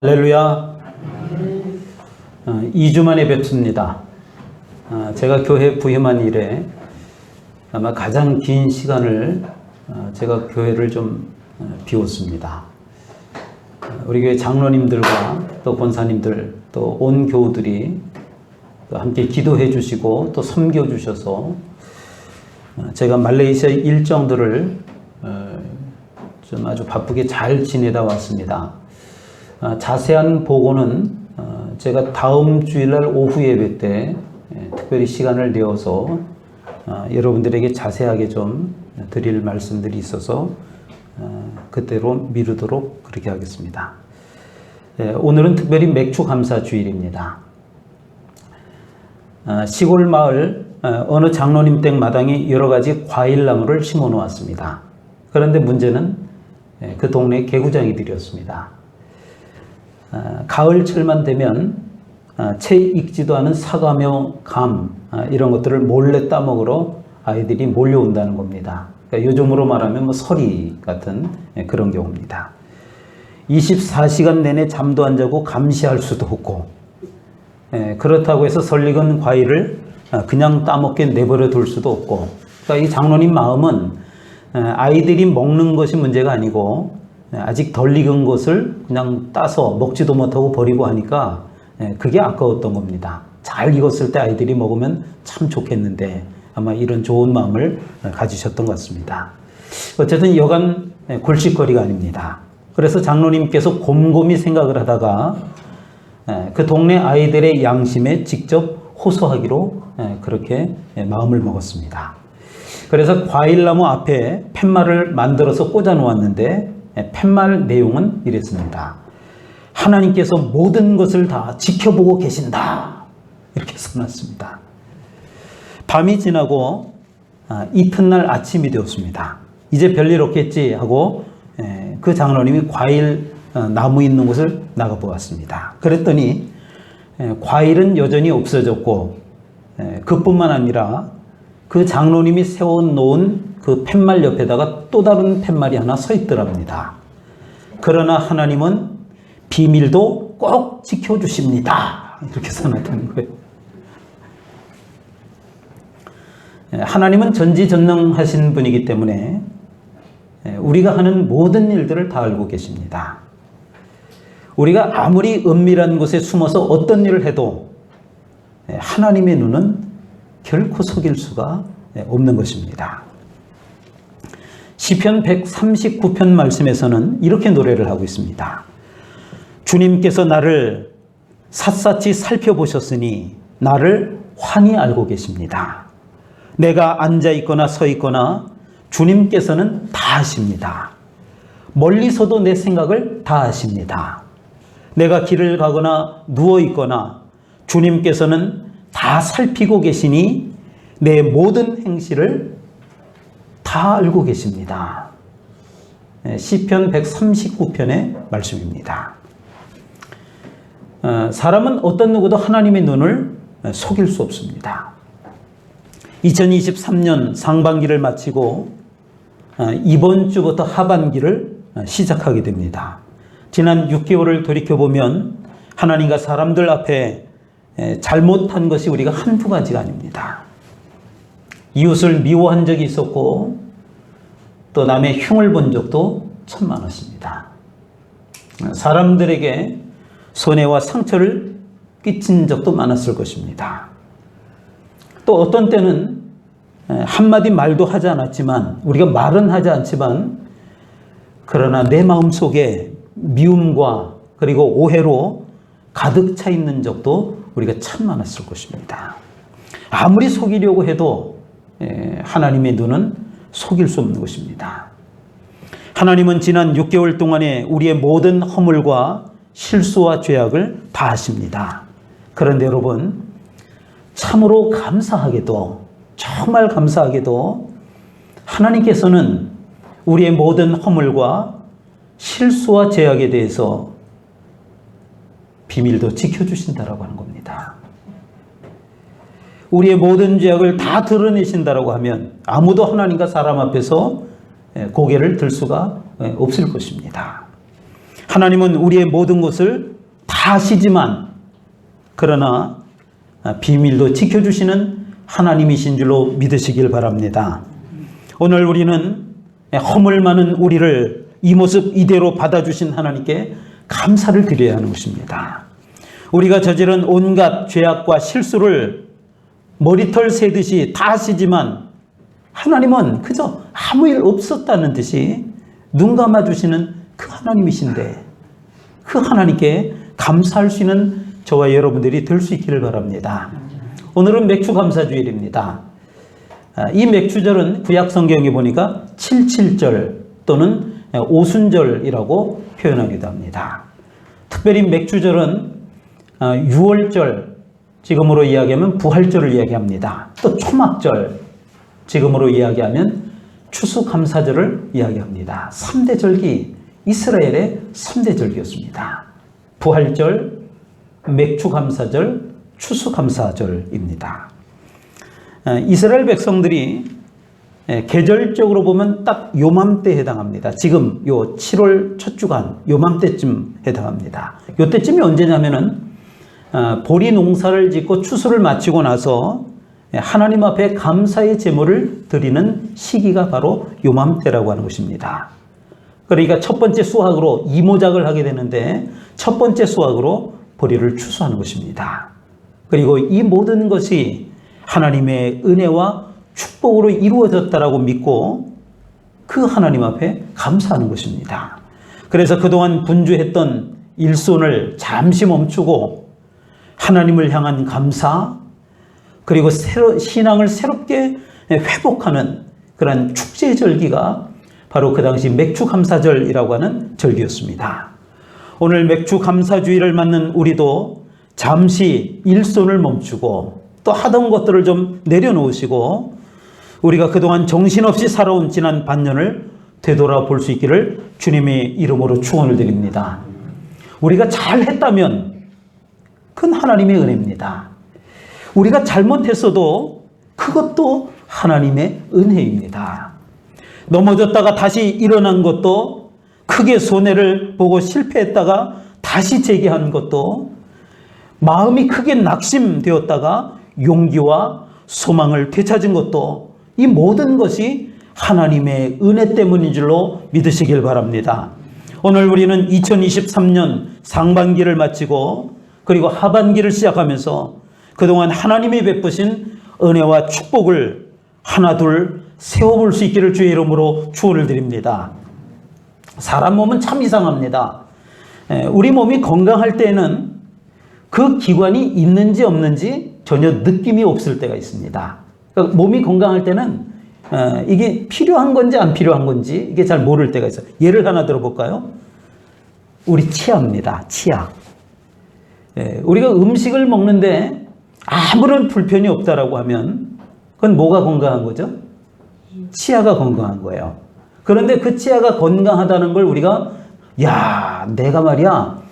할렐루야. 2주 만에 뵙습니다. 제가 교회 부임한 이래 아마 가장 긴 시간을 제가 교회를 좀 비웠습니다. 우리 교회 장로님들과 또 권사님들 또 온 교우들이 또 함께 기도해 주시고 또 섬겨 주셔서 제가 말레이시아 일정들을 좀 아주 바쁘게 잘 지내다 왔습니다. 자세한 보고는 제가 다음 주일날 오후 예배 때 특별히 시간을 내어서 여러분들에게 자세하게 좀 드릴 말씀들이 있어서 그때로 미루도록 그렇게 하겠습니다. 오늘은 특별히 맥주 감사 주일입니다. 시골 마을 어느 장로님 댁 마당에 여러 가지 과일나무를 심어 놓았습니다. 그런데 문제는 그 동네 개구장이들이었습니다. 가을철만 되면 채 익지도 않은 사과며 감 이런 것들을 몰래 따먹으러 아이들이 몰려온다는 겁니다. 그러니까 요즘으로 말하면 서리 같은 그런 경우입니다. 24시간 내내 잠도 안 자고 감시할 수도 없고 그렇다고 해서 설익은 과일을 그냥 따먹게 내버려 둘 수도 없고, 그러니까 이 장로님 마음은 아이들이 먹는 것이 문제가 아니고 아직 덜 익은 것을 그냥 따서 먹지도 못하고 버리고 하니까 그게 아까웠던 겁니다. 잘 익었을 때 아이들이 먹으면 참 좋겠는데 아마 이런 좋은 마음을 가지셨던 것 같습니다. 어쨌든 여간 골칫거리가 아닙니다. 그래서 장로님께서 곰곰이 생각을 하다가 그 동네 아이들의 양심에 직접 호소하기로 그렇게 마음을 먹었습니다. 그래서 과일나무 앞에 팻말을 만들어서 꽂아 놓았는데 팻말 내용은 이랬습니다. 하나님께서 모든 것을 다 지켜보고 계신다, 이렇게 써놨습니다. 밤이 지나고 이튿날 아침이 되었습니다. 이제 별일 없겠지 하고 그 장로님이 과일 나무 있는 곳을 나가보았습니다. 그랬더니 과일은 여전히 없어졌고 그뿐만 아니라 그 장로님이 세워놓은 그 팻말 옆에다가 또 다른 팻말이 하나 서 있더랍니다. 그러나 하나님은 비밀도 꼭 지켜주십니다, 이렇게 써놨다는 거예요. 하나님은 전지전능하신 분이기 때문에 우리가 하는 모든 일들을 다 알고 계십니다. 우리가 아무리 은밀한 곳에 숨어서 어떤 일을 해도 하나님의 눈은 결코 속일 수가 없는 것입니다. 시편 139편 말씀에서는 이렇게 노래를 하고 있습니다. 주님께서 나를 샅샅이 살펴보셨으니 나를 환히 알고 계십니다. 내가 앉아 있거나 서 있거나 주님께서는 다 아십니다. 멀리서도 내 생각을 다 아십니다. 내가 길을 가거나 누워 있거나 주님께서는 다 살피고 계시니 내 모든 행실을 다 알고 계십니다. 시편 139편의 말씀입니다. 사람은 어떤 누구도 하나님의 눈을 속일 수 없습니다. 2023년 상반기를 마치고 이번 주부터 하반기를 시작하게 됩니다. 지난 6개월을 돌이켜보면 하나님과 사람들 앞에 잘못한 것이 우리가 한두 가지가 아닙니다. 이웃을 미워한 적이 있었고 또 남의 흉을 본 적도 참 많았습니다. 사람들에게 손해와 상처를 끼친 적도 많았을 것입니다. 또 어떤 때는 한마디 말도 하지 않았지만, 우리가 말은 하지 않지만 그러나 내 마음속에 미움과 그리고 오해로 가득 차 있는 적도 우리가 참 많았을 것입니다. 아무리 속이려고 해도 하나님의 눈은 속일 수 없는 것입니다. 하나님은 지난 6개월 동안에 우리의 모든 허물과 실수와 죄악을 다 아십니다. 그런데 여러분, 참으로 감사하게도, 정말 감사하게도 하나님께서는 우리의 모든 허물과 실수와 죄악에 대해서 비밀도 지켜주신다라고 하는 겁니다. 우리의 모든 죄악을 다 드러내신다라고 하면 아무도 하나님과 사람 앞에서 고개를 들 수가 없을 것입니다. 하나님은 우리의 모든 것을 다 아시지만 그러나 비밀도 지켜주시는 하나님이신 줄로 믿으시길 바랍니다. 오늘 우리는 허물 많은 우리를 이 모습 이대로 받아주신 하나님께 감사를 드려야 하는 것입니다. 우리가 저지른 온갖 죄악과 실수를 머리털 세듯이 다 아시지만 하나님은 그저 아무 일 없었다는 듯이 눈 감아주시는 그 하나님이신데 그 하나님께 감사할 수 있는 저와 여러분들이 될 수 있기를 바랍니다. 오늘은 맥주감사주일입니다. 이 맥주절은 구약 성경에 보니까 77절 또는 오순절이라고 표현하기도 합니다. 특별히 맥주절은 6월절, 지금으로 이야기하면 부활절을 이야기합니다. 또 초막절, 지금으로 이야기하면 추수감사절을 이야기합니다. 3대 절기, 이스라엘의 3대 절기였습니다. 부활절, 맥주감사절, 추수감사절입니다. 이스라엘 백성들이 계절적으로 보면 딱 요맘때에 해당합니다. 지금 요 7월 첫 주간 요맘때쯤 해당합니다. 요때쯤이 언제냐면은 보리 농사를 짓고 추수를 마치고 나서 하나님 앞에 감사의 제물을 드리는 시기가 바로 요맘때라고 하는 것입니다. 그러니까 첫 번째 수확으로 이모작을 하게 되는데 첫 번째 수확으로 보리를 추수하는 것입니다. 그리고 이 모든 것이 하나님의 은혜와 축복으로 이루어졌다라고 믿고 그 하나님 앞에 감사하는 것입니다. 그래서 그동안 분주했던 일손을 잠시 멈추고 하나님을 향한 감사, 그리고 신앙을 새롭게 회복하는 그런 축제의 절기가 바로 그 당시 맥주감사절이라고 하는 절기였습니다. 오늘 맥주감사주의를 맞는 우리도 잠시 일손을 멈추고 또 하던 것들을 좀 내려놓으시고 우리가 그동안 정신없이 살아온 지난 반년을 되돌아볼 수 있기를 주님의 이름으로 축원을 드립니다. 우리가 잘했다면 그건 하나님의 은혜입니다. 우리가 잘못했어도 그것도 하나님의 은혜입니다. 넘어졌다가 다시 일어난 것도, 크게 손해를 보고 실패했다가 다시 재기한 것도, 마음이 크게 낙심되었다가 용기와 소망을 되찾은 것도, 이 모든 것이 하나님의 은혜 때문인 줄로 믿으시길 바랍니다. 오늘 우리는 2023년 상반기를 마치고 그리고 하반기를 시작하면서 그동안 하나님이 베푸신 은혜와 축복을 하나둘 세워볼 수 있기를 주의 이름으로 축원을 드립니다. 사람 몸은 참 이상합니다. 우리 몸이 건강할 때는 그 기관이 있는지 없는지 전혀 느낌이 없을 때가 있습니다. 그러니까 몸이 건강할 때는 이게 필요한 건지 안 필요한 건지 이게 잘 모를 때가 있어요. 예를 하나 들어볼까요? 우리 치아입니다. 치아. 우리가 음식을 먹는데 아무런 불편이 없다라고 하면 그건 뭐가 건강한 거죠? 치아가 건강한 거예요. 그런데 그 치아가 건강하다는 걸 우리가 야, 내가 말이야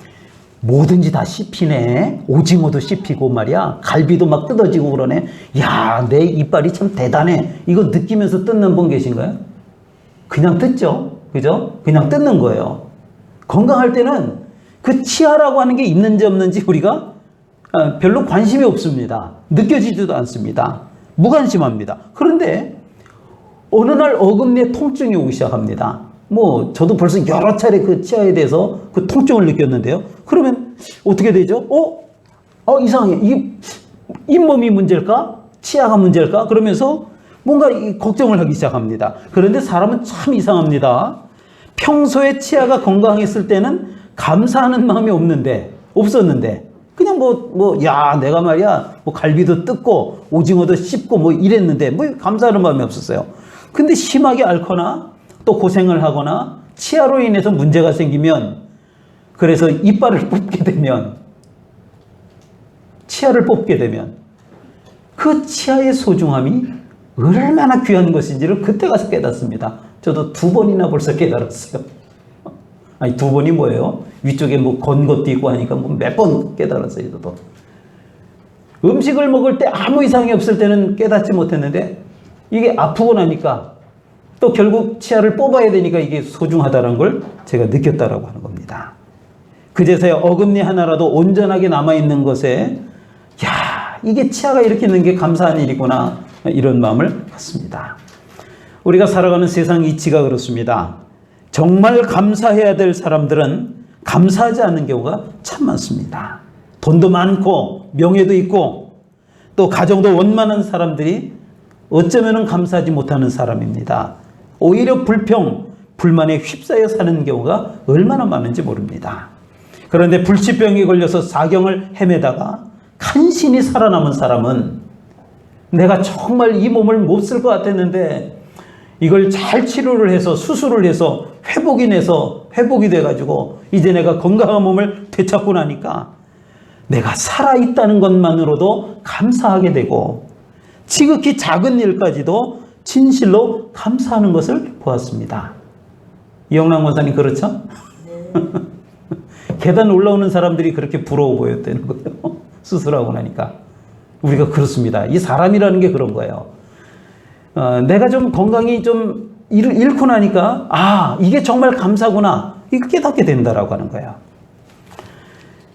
뭐든지 다 씹히네. 오징어도 씹히고 말이야. 갈비도 막 뜯어지고 그러네. 야, 내 이빨이 참 대단해. 이거 느끼면서 뜯는 분 계신가요? 그냥 뜯죠. 그죠? 그냥 뜯는 거예요. 건강할 때는 그 치아라고 하는 게 있는지 없는지 우리가 별로 관심이 없습니다. 느껴지지도 않습니다. 무관심합니다. 그런데 어느 날 어금니에 통증이 오기 시작합니다. 저도 벌써 여러 차례 그 치아에 대해서 그 통증을 느꼈는데요. 그러면 어떻게 되죠? 이상해. 이 잇몸이 문제일까? 치아가 문제일까? 그러면서 뭔가 걱정을 하기 시작합니다. 그런데 사람은 참 이상합니다. 평소에 치아가 건강했을 때는 감사하는 마음이 없었는데, 그냥 야, 내가 말이야, 갈비도 뜯고, 오징어도 씹고, 이랬는데, 감사하는 마음이 없었어요. 근데 심하게 앓거나, 또 고생을 하거나, 치아로 인해서 문제가 생기면, 그래서 이빨을 뽑게 되면, 치아를 뽑게 되면, 그 치아의 소중함이 얼마나 귀한 것인지를 그때 가서 깨닫습니다. 저도 2번이나 벌써 깨달았어요. 아니, 2번이 뭐예요? 위쪽에 건 것도 있고 하니까 몇 번 깨달았어요, 저도. 음식을 먹을 때 아무 이상이 없을 때는 깨닫지 못했는데, 이게 아프고 나니까 또 결국 치아를 뽑아야 되니까 이게 소중하다는 걸 제가 느꼈다라고 하는 겁니다. 그제서야 어금니 하나라도 온전하게 남아있는 것에 야, 이게 치아가 이렇게 있는 게 감사한 일이구나, 이런 마음을 갖습니다. 우리가 살아가는 세상 이치가 그렇습니다. 정말 감사해야 될 사람들은 감사하지 않는 경우가 참 많습니다. 돈도 많고 명예도 있고 또 가정도 원만한 사람들이 어쩌면 감사하지 못하는 사람입니다. 오히려 불평, 불만에 휩싸여 사는 경우가 얼마나 많은지 모릅니다. 그런데 불치병에 걸려서 사경을 헤매다가 간신히 살아남은 사람은 내가 정말 이 몸을 못 쓸 것 같았는데 이걸 잘 치료를 해서 수술을 해서 회복이 돼가지고 이제 내가 건강한 몸을 되찾고 나니까 내가 살아있다는 것만으로도 감사하게 되고 지극히 작은 일까지도 진실로 감사하는 것을 보았습니다. 이영란 권사님 그렇죠? 계단 올라오는 사람들이 그렇게 부러워 보였다는 거예요. 수술하고 나니까. 우리가 그렇습니다. 이 사람이라는 게 그런 거예요. 내가 좀 건강이 좀 잃고 나니까 아, 이게 정말 감사구나, 이거 깨닫게 된다라고 하는 거예요.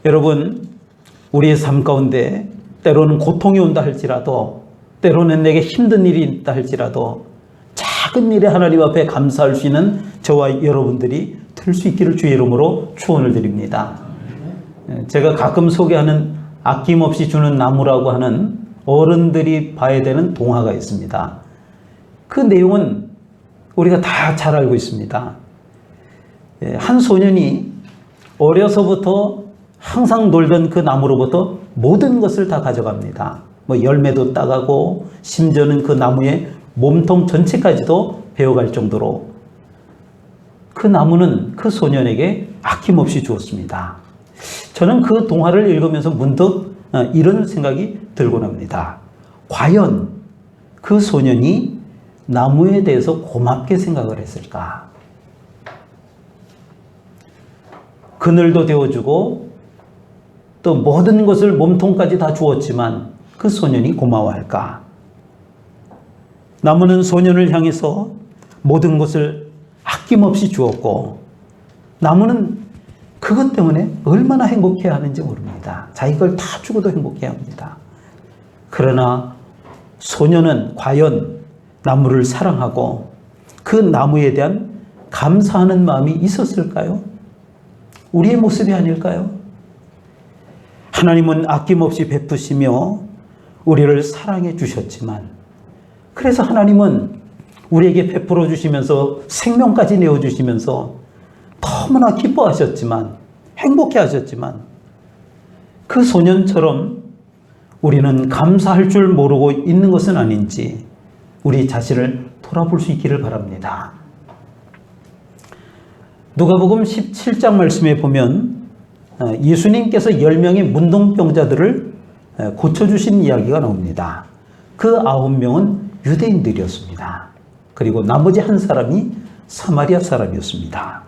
여러분, 우리의 삶 가운데 때로는 고통이 온다 할지라도, 때로는 내게 힘든 일이 있다 할지라도 작은 일에 하나님 앞에 감사할 수 있는 저와 여러분들이 될 수 있기를 주의 이름으로 축원을 드립니다. 제가 가끔 소개하는 아낌없이 주는 나무라고 하는 어른들이 봐야 되는 동화가 있습니다. 그 내용은 우리가 다 잘 알고 있습니다. 한 소년이 어려서부터 항상 놀던 그 나무로부터 모든 것을 다 가져갑니다. 뭐 열매도 따가고 심지어는 그 나무의 몸통 전체까지도 베어갈 정도로 그 나무는 그 소년에게 아낌없이 주었습니다. 저는 그 동화를 읽으면서 문득 이런 생각이 들곤 합니다. 과연 그 소년이 나무에 대해서 고맙게 생각을 했을까? 그늘도 데워주고 또 모든 것을 몸통까지 다 주었지만 그 소년이 고마워할까? 나무는 소년을 향해서 모든 것을 아낌없이 주었고 나무는 그것 때문에 얼마나 행복해야 하는지 모릅니다. 자기 걸 다 주고도 행복해야 합니다. 그러나 소년은 과연 나무를 사랑하고 그 나무에 대한 감사하는 마음이 있었을까요? 우리의 모습이 아닐까요? 하나님은 아낌없이 베푸시며 우리를 사랑해 주셨지만, 그래서 하나님은 우리에게 베풀어 주시면서 생명까지 내어주시면서 너무나 기뻐하셨지만, 행복해 하셨지만, 그 소년처럼 우리는 감사할 줄 모르고 있는 것은 아닌지 우리 자신을 돌아볼 수 있기를 바랍니다. 누가복음 17장 말씀에 보면 예수님께서 10명의 문둥병자들을 고쳐주신 이야기가 나옵니다. 그 9명은 유대인들이었습니다. 그리고 나머지 한 사람이 사마리아 사람이었습니다.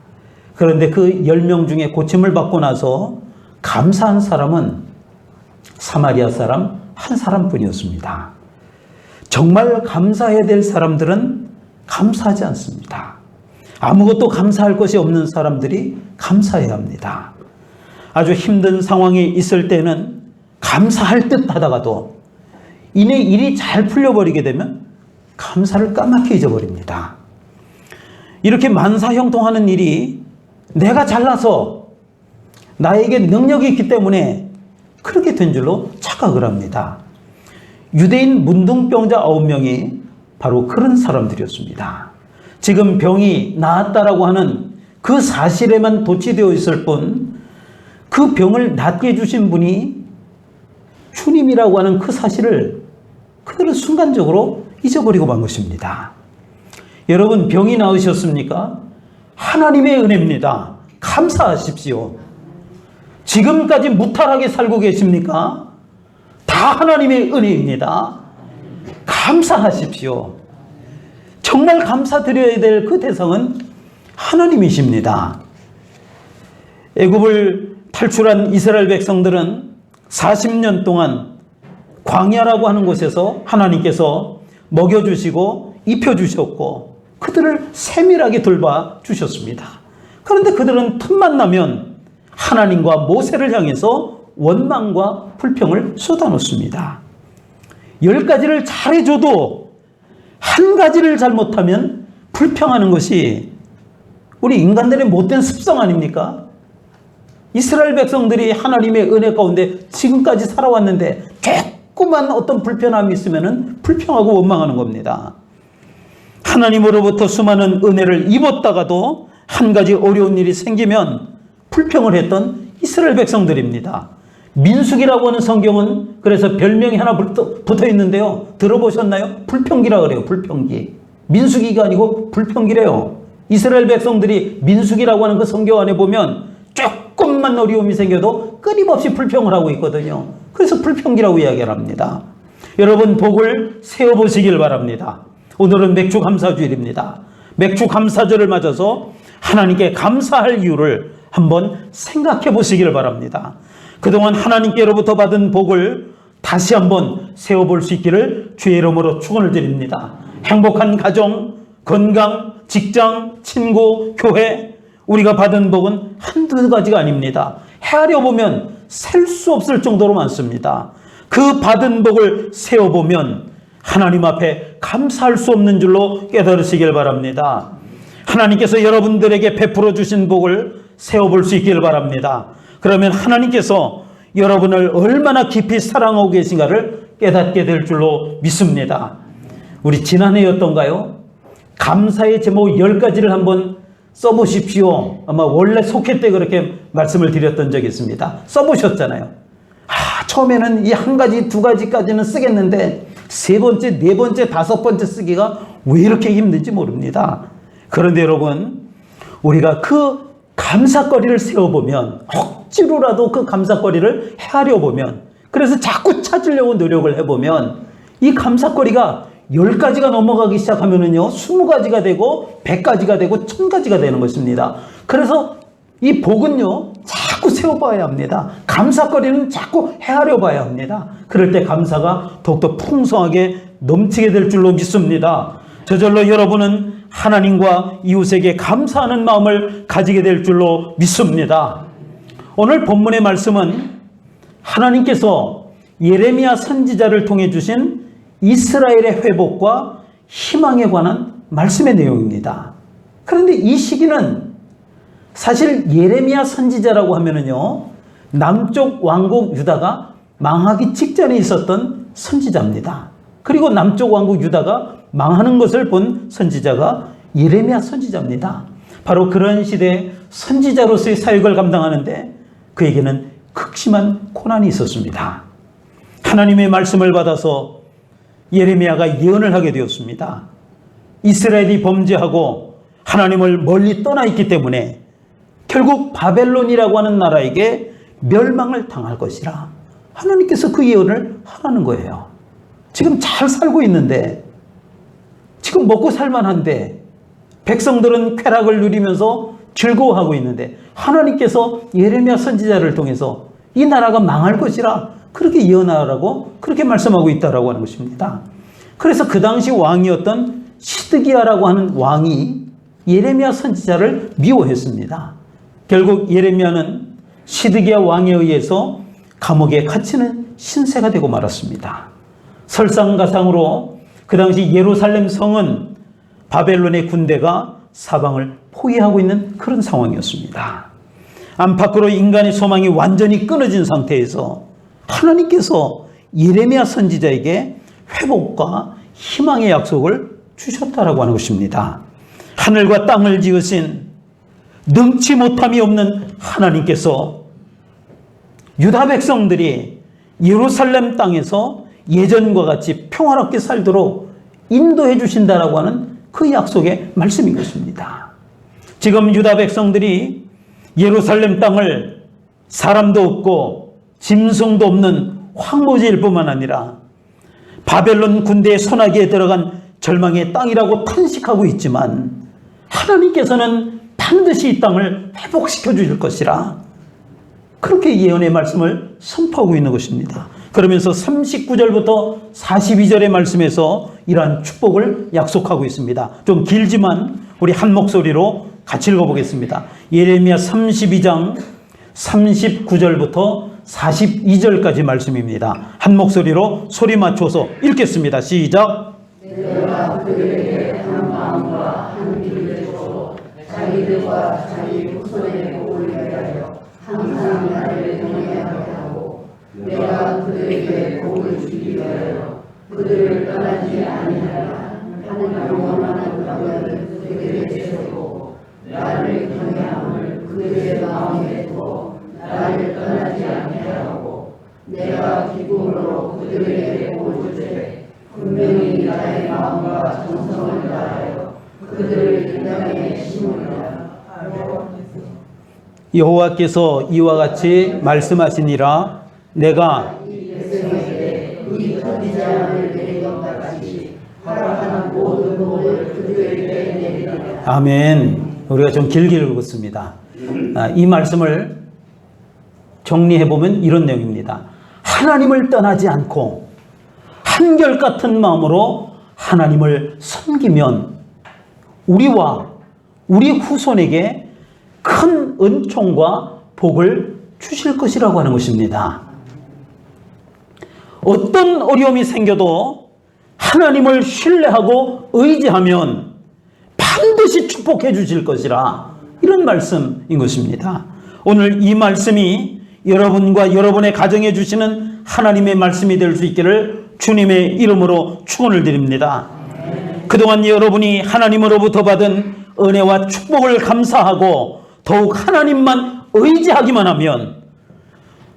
그런데 그 10명 중에 고침을 받고 나서 감사한 사람은 사마리아 사람 한 사람뿐이었습니다. 정말 감사해야 될 사람들은 감사하지 않습니다. 아무것도 감사할 것이 없는 사람들이 감사해야 합니다. 아주 힘든 상황이 있을 때는 감사할 듯 하다가도 이내 일이 잘 풀려버리게 되면 감사를 까맣게 잊어버립니다. 이렇게 만사형통하는 일이 내가 잘나서 나에게 능력이 있기 때문에 그렇게 된 줄로 착각을 합니다. 유대인 문둥병자 9명이 바로 그런 사람들이었습니다. 지금 병이 나았다라고 하는 그 사실에만 도취되어 있을 뿐, 그 병을 낫게 해주신 분이 주님이라고 하는 그 사실을 그들은 순간적으로 잊어버리고 만 것입니다. 여러분, 병이 나으셨습니까? 하나님의 은혜입니다. 감사하십시오. 지금까지 무탈하게 살고 계십니까? 다 하나님의 은혜입니다. 감사하십시오. 정말 감사드려야 될 그 대상은 하나님이십니다. 애굽을 탈출한 이스라엘 백성들은 40년 동안 광야라고 하는 곳에서 하나님께서 먹여주시고 입혀주셨고 그들을 세밀하게 돌봐주셨습니다. 그런데 그들은 틈만 나면 하나님과 모세를 향해서 원망과 불평을 쏟아놓습니다. 10가지를 잘해줘도 한 가지를 잘못하면 불평하는 것이 우리 인간들의 못된 습성 아닙니까? 이스라엘 백성들이 하나님의 은혜 가운데 지금까지 살아왔는데 조그만 어떤 불편함이 있으면 불평하고 원망하는 겁니다. 하나님으로부터 수많은 은혜를 입었다가도 한 가지 어려운 일이 생기면 불평을 했던 이스라엘 백성들입니다. 민수기라고 하는 성경은 그래서 별명이 하나 붙어 있는데요. 들어보셨나요? 불평기라 그래요. 불평기. 민수기가 아니고 불평기래요. 이스라엘 백성들이 민수기라고 하는 그 성경 안에 보면 조금만 어려움이 생겨도 끊임없이 불평을 하고 있거든요. 그래서 불평기라고 이야기를 합니다. 여러분 복을 세워보시길 바랍니다. 오늘은 맥주 감사주일입니다. 맥주 감사절을 맞아서 하나님께 감사할 이유를 한번 생각해 보시길 바랍니다. 그동안 하나님께로부터 받은 복을 다시 한번 세워볼 수 있기를 주의 이름으로 축원을 드립니다. 행복한 가정, 건강, 직장, 친구, 교회, 우리가 받은 복은 한두 가지가 아닙니다. 헤아려 보면 셀 수 없을 정도로 많습니다. 그 받은 복을 세워보면 하나님 앞에 감사할 수 없는 줄로 깨달으시길 바랍니다. 하나님께서 여러분들에게 베풀어 주신 복을 세워볼 수 있길 바랍니다. 그러면 하나님께서 여러분을 얼마나 깊이 사랑하고 계신가를 깨닫게 될 줄로 믿습니다. 우리 지난해였던가요? 감사의 제목 10가지를 한번 써보십시오. 아마 원래 속회 때 그렇게 말씀을 드렸던 적이 있습니다. 써보셨잖아요. 처음에는 이 한 가지, 두 가지까지는 쓰겠는데 세 번째, 네 번째, 다섯 번째 쓰기가 왜 이렇게 힘든지 모릅니다. 그런데 여러분, 우리가 그 감사거리를 세워보면, 억지로라도 그 감사거리를 헤아려 보면, 그래서 자꾸 찾으려고 노력을 해보면 이 감사거리가 10가지가 넘어가기 시작하면은요, 20가지가 되고 100가지가 되고 1000가지가 되는 것입니다. 그래서 이 복은요, 자꾸 세워봐야 합니다. 감사거리는 자꾸 헤아려 봐야 합니다. 그럴 때 감사가 더욱더 풍성하게 넘치게 될 줄로 믿습니다. 저절로 여러분은 하나님과 이웃에게 감사하는 마음을 가지게 될 줄로 믿습니다. 오늘 본문의 말씀은 하나님께서 예레미야 선지자를 통해 주신 이스라엘의 회복과 희망에 관한 말씀의 내용입니다. 그런데 이 시기는 사실 예레미야 선지자라고 하면은요, 남쪽 왕국 유다가 망하기 직전에 있었던 선지자입니다. 그리고 남쪽 왕국 유다가 망하는 것을 본 선지자가 예레미야 선지자입니다. 바로 그런 시대에 선지자로서의 사역을 감당하는데 그에게는 극심한 고난이 있었습니다. 하나님의 말씀을 받아서 예레미야가 예언을 하게 되었습니다. 이스라엘이 범죄하고 하나님을 멀리 떠나 있기 때문에 결국 바벨론이라고 하는 나라에게 멸망을 당할 것이라 하나님께서 그 예언을 하라는 거예요. 지금 잘 살고 있는데, 지금 먹고 살만한데, 백성들은 쾌락을 누리면서 즐거워하고 있는데 하나님께서 예레미야 선지자를 통해서 이 나라가 망할 것이라 그렇게 예언하라고 그렇게 말씀하고 있다라고 하는 것입니다. 그래서 그 당시 왕이었던 시드기야라고 하는 왕이 예레미야 선지자를 미워했습니다. 결국 예레미야는 시드기야 왕에 의해서 감옥에 갇히는 신세가 되고 말았습니다. 설상가상으로 그 당시 예루살렘 성은 바벨론의 군대가 사방을 포위하고 있는 그런 상황이었습니다. 안팎으로 인간의 소망이 완전히 끊어진 상태에서 하나님께서 예레미야 선지자에게 회복과 희망의 약속을 주셨다라고 하는 것입니다. 하늘과 땅을 지으신 능치 못함이 없는 하나님께서 유다 백성들이 예루살렘 땅에서 예전과 같이 평화롭게 살도록 인도해 주신다라고 하는 그 약속의 말씀인 것입니다. 지금 유다 백성들이 예루살렘 땅을 사람도 없고 짐승도 없는 황무지일 뿐만 아니라 바벨론 군대의 손아귀에 들어간 절망의 땅이라고 탄식하고 있지만 하나님께서는 반드시 이 땅을 회복시켜 주실 것이라 그렇게 예언의 말씀을 선포하고 있는 것입니다. 그러면서 39절부터 42절의 말씀에서 이러한 축복을 약속하고 있습니다. 좀 길지만 우리 한 목소리로 같이 읽어보겠습니다. 예레미야 32장 39절부터 42절까지 말씀입니다. 한 목소리로 소리 맞춰서 읽겠습니다. 시작. 내가 그들에게 한 마음과 한 길을 주고 자기들과 자기 후손에게 복을 위하여 항상 나를 경외하게 하고 내가 그들에게 복을 주기 위하여 그들을 떠나지 아니하라 하는 영원한 언약을 그들에게 세우고 나를 경외함을 그들의 마음에 두어 나를 떠나지 아니하고 내가 기쁨으로 그들에게 복을 주되 분명히 나의 마음과 정성을 다하여 그들을 이 땅에 심으리라. 여호와께서 이와 같이 말씀하시니라. 내가 이 백성에게 이 선지자를 내린 것 같이 허락하는 모든 복을 그들에게 내리리라. 아멘. 우리가 좀 길게 읽었습니다. 이 말씀을 정리해보면 이런 내용입니다. 하나님을 떠나지 않고 한결같은 마음으로 하나님을 섬기면 우리와 우리 후손에게 큰 은총과 복을 주실 것이라고 하는 것입니다. 어떤 어려움이 생겨도 하나님을 신뢰하고 의지하면 반드시 축복해 주실 것이라, 이런 말씀인 것입니다. 오늘 이 말씀이 여러분과 여러분의 가정에 주시는 하나님의 말씀이 될 수 있기를 주님의 이름으로 축원을 드립니다. 그동안 여러분이 하나님으로부터 받은 은혜와 축복을 감사하고 더욱 하나님만 의지하기만 하면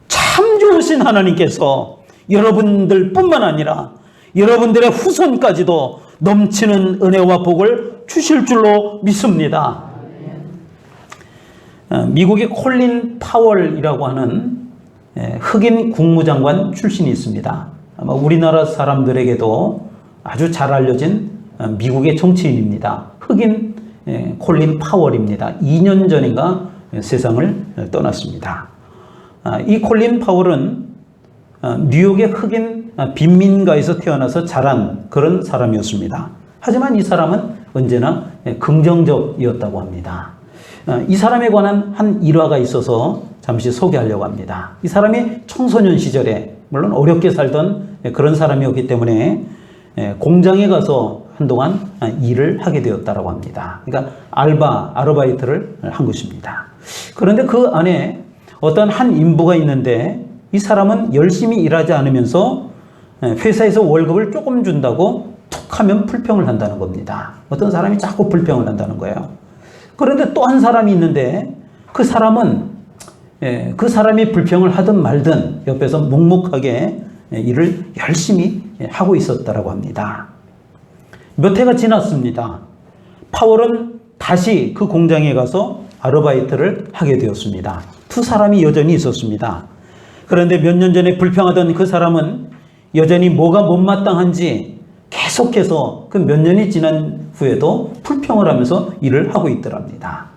참 좋으신 하나님께서 여러분들뿐만 아니라 여러분들의 후손까지도 넘치는 은혜와 복을 주실 줄로 믿습니다. 미국의 콜린 파월이라고 하는 흑인 국무장관 출신이 있습니다. 아마 우리나라 사람들에게도 아주 잘 알려진 미국의 정치인입니다. 흑인 콜린 파월입니다. 2년 전인가 세상을 떠났습니다. 이 콜린 파월은 뉴욕의 흑인 빈민가에서 태어나서 자란 그런 사람이었습니다. 하지만 이 사람은 언제나 긍정적이었다고 합니다. 이 사람에 관한 한 일화가 있어서 잠시 소개하려고 합니다. 이 사람이 청소년 시절에, 물론 어렵게 살던 그런 사람이었기 때문에 공장에 가서 한동안 일을 하게 되었다고 합니다. 그러니까 아르바이트를 한 것입니다. 그런데 그 안에 어떤 한 인부가 있는데 이 사람은 열심히 일하지 않으면서 회사에서 월급을 조금 준다고 툭 하면 불평을 한다는 겁니다. 어떤 사람이 자꾸 불평을 한다는 거예요. 그런데 또 한 사람이 있는데 그 사람은 그 사람이 불평을 하든 말든 옆에서 묵묵하게 일을 열심히 하고 있었다고 합니다. 몇 해가 지났습니다. 파월은 다시 그 공장에 가서 아르바이트를 하게 되었습니다. 두 사람이 여전히 있었습니다. 그런데 몇 년 전에 불평하던 그 사람은 여전히 뭐가 못마땅한지 계속해서 그 몇 년이 지난 후에도 불평을 하면서 일을 하고 있더랍니다.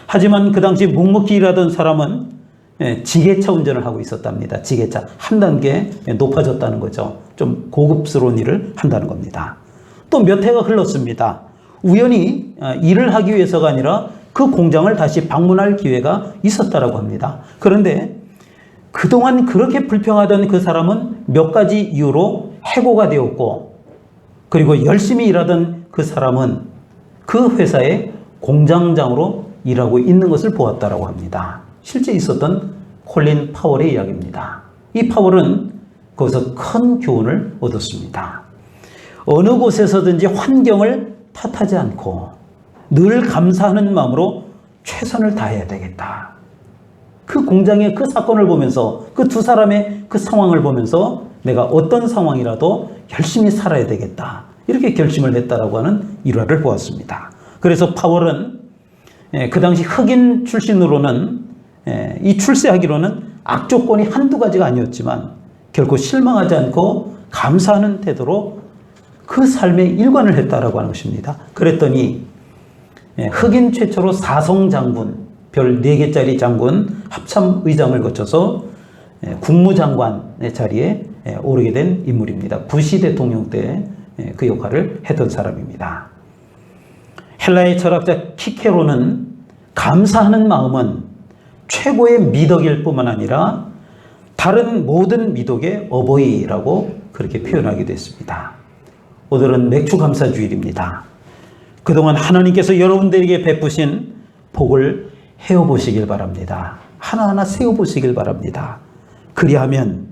하지만 그 당시 묵묵히 일하던 사람은 지게차 운전을 하고 있었답니다. 지게차. 한 단계 높아졌다는 거죠. 좀 고급스러운 일을 한다는 겁니다. 또 몇 해가 흘렀습니다. 우연히 일을 하기 위해서가 아니라 그 공장을 다시 방문할 기회가 있었다고 합니다. 그런데 그동안 그렇게 불평하던 그 사람은 몇 가지 이유로 해고가 되었고, 그리고 열심히 일하던 그 사람은 그 회사의 공장장으로 일하고 있는 것을 보았다고 합니다. 실제 있었던 콜린 파월의 이야기입니다. 이 파월은 거기서 큰 교훈을 얻었습니다. 어느 곳에서든지 환경을 탓하지 않고 늘 감사하는 마음으로 최선을 다해야 되겠다. 그 공장의 그 사건을 보면서, 그 두 사람의 그 상황을 보면서 내가 어떤 상황이라도 열심히 살아야 되겠다, 이렇게 결심을 했다라고 하는 일화를 보았습니다. 그래서 파월은 그 당시 흑인 출신으로는 이 출세하기로는 악조건이 한두 가지가 아니었지만 결코 실망하지 않고 감사하는 태도로 그 삶에 일관을 했다라고 하는 것입니다. 그랬더니 흑인 최초로 사성 장군, 별 4개짜리 장군 합참의장을 거쳐서 국무장관의 자리에 오르게 된 인물입니다. 부시 대통령 때 그 역할을 했던 사람입니다. 헬라의 철학자 키케로는 감사하는 마음은 최고의 미덕일 뿐만 아니라 다른 모든 미덕의 어버이라고 그렇게 표현하기도 했습니다. 오늘은 맥주감사주일입니다. 그동안 하나님께서 여러분들에게 베푸신 복을 헤어보시길 바랍니다. 하나하나 세어보시길 바랍니다. 그리하면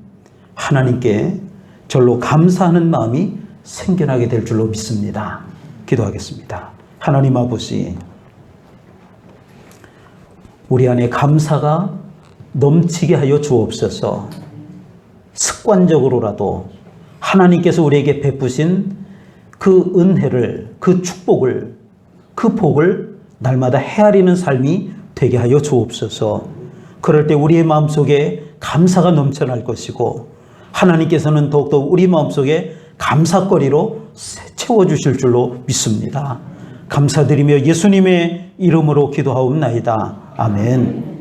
하나님께 절로 감사하는 마음이 생겨나게 될 줄로 믿습니다. 기도하겠습니다. 하나님 아버지, 우리 안에 감사가 넘치게 하여 주옵소서. 습관적으로라도 하나님께서 우리에게 베푸신 그 은혜를, 그 축복을, 그 복을 날마다 헤아리는 삶이 되게 하여 주옵소서. 그럴 때 우리의 마음속에 감사가 넘쳐날 것이고 하나님께서는 더욱더 우리 마음속에 감사거리로 채워주실 줄로 믿습니다. 감사드리며 예수님의 이름으로 기도하옵나이다. 아멘.